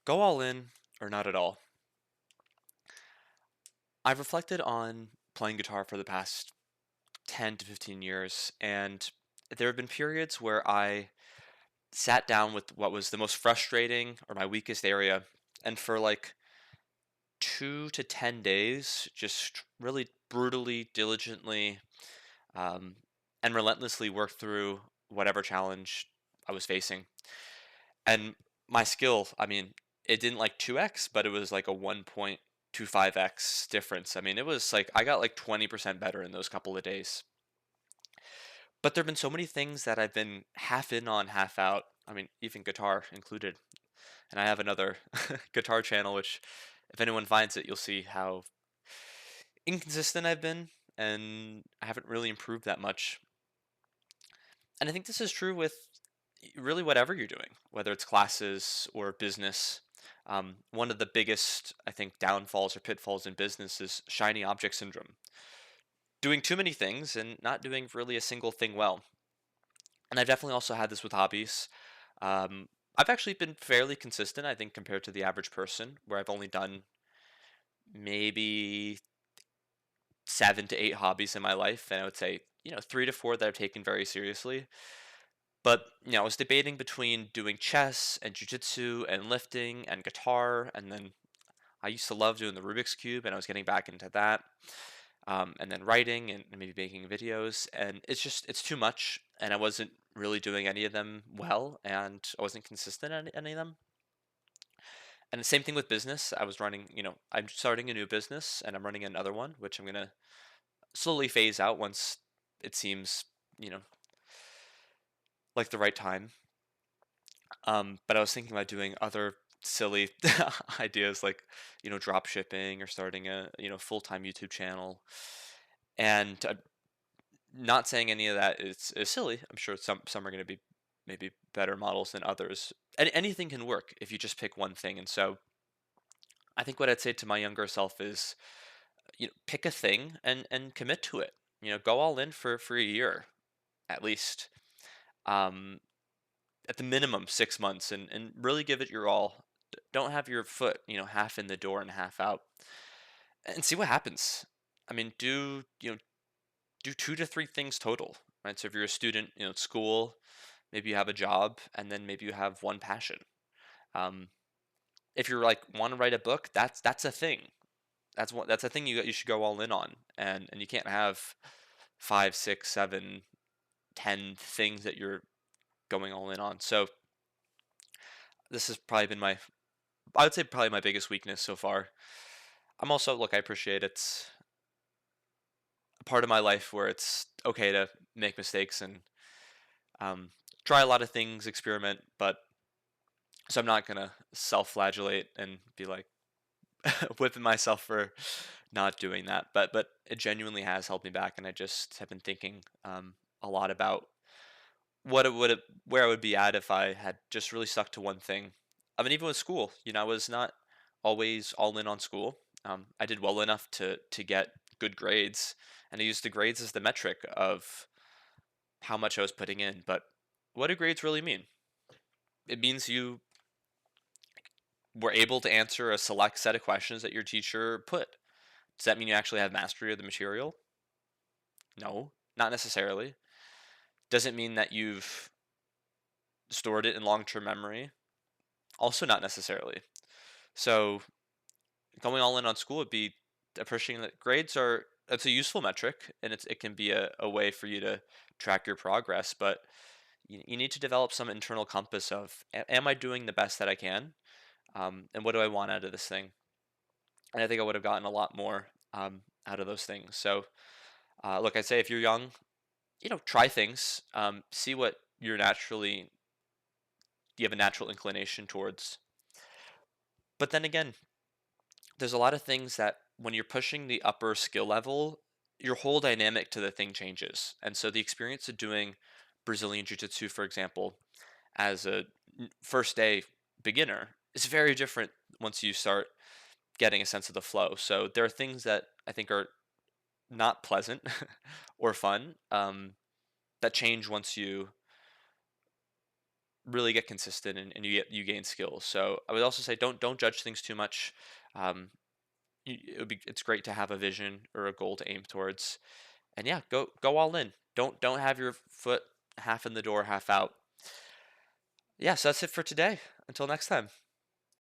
Go all in or not at all. I've reflected on playing guitar for the past 10 to 15 years, and there have been periods where I sat down with what was the most frustrating or my weakest area, and for like 2 to 10 days, just really brutally, diligently, um, and relentlessly worked through whatever challenge I was facing. And my skill, I mean, it didn't like 2x, but it was like a 1.25x difference. I mean, it was like I got like 20% better in those couple of days. But there've been so many things that I've been half in on, half out. I mean, even guitar included. And I have another guitar channel, which if anyone finds it, you'll see how inconsistent I've been, and I haven't really improved that much. And I think this is true with really whatever you're doing, whether it's classes or business. One of the biggest, I think, downfalls or pitfalls in business is shiny object syndrome. Doing too many things and not doing really a single thing well. And I've definitely also had this with hobbies. Um, I've actually been fairly consistent, I think, compared to the average person, where I've only done maybe 7 to 8 hobbies in my life. And I would say, 3 to 4 that I've taken very seriously. But, I was debating between doing chess and jujitsu and lifting and guitar, and then I used to love doing the Rubik's Cube, and I was getting back into that. And then writing and maybe making videos, and it's too much, and I wasn't really doing any of them well, and I wasn't consistent at any of them. And the same thing with business. I'm starting a new business, and I'm running another one, which I'm gonna slowly phase out once it seems, you know, like the right time. But I was thinking about doing other silly ideas like, drop shipping or starting a, full-time YouTube channel. And not saying any of that is silly. I'm sure some are going to be maybe better models than others. Anything can work if you just pick one thing. And so I think what I'd say to my younger self is, pick a thing and commit to it. Go all in for a year at least. Um, at the minimum 6 months and really give it your all. Don't have your foot, half in the door and half out, and see what happens. I mean, do 2 to 3 things total, right? So if you're a student, at school, maybe you have a job, and then maybe you have one passion. Um, if you're like want to write a book, that's a thing. That's a thing you should go all in on, and you can't have 5, 6, 7, 10 things that you're going all in on. So this has probably been I would say probably my biggest weakness so far. I'm also look, I appreciate it's a part of my life where it's okay to make mistakes and um, try a lot of things, experiment, but so I'm not gonna self-flagellate and be like whipping myself for not doing that. But it genuinely has held me back, and I just have been thinking a lot about where I would be at if I had just really stuck to one thing. I mean, even with school, I was not always all in on school. I did well enough to get good grades, and I used the grades as the metric of how much I was putting in. But what do grades really mean? It means you were able to answer a select set of questions that your teacher put. Does that mean you actually have mastery of the material? No, not necessarily. Does it mean that you've stored it in long-term memory? Also, not necessarily. So going all in on school would be appreciating that grades are it's a useful metric, and it can be a way for you to track your progress, but you need to develop some internal compass of am I doing the best that I can, and what do I want out of this thing? And I think I would have gotten a lot more out of those things. So look, I'd say if you're young, try things, see what you have a natural inclination towards. But then again, there's a lot of things that when you're pushing the upper skill level, your whole dynamic to the thing changes. And so the experience of doing Brazilian Jiu Jitsu, for example, as a first day beginner is very different once you start getting a sense of the flow. So there are things that I think are not pleasant or fun that change once you really get consistent and you gain skills. So I would also say don't judge things too much. Um, it's great to have a vision or a goal to aim towards, and yeah, go all in. Don't have your foot half in the door, half out. Yeah, so that's it for today. Until next time.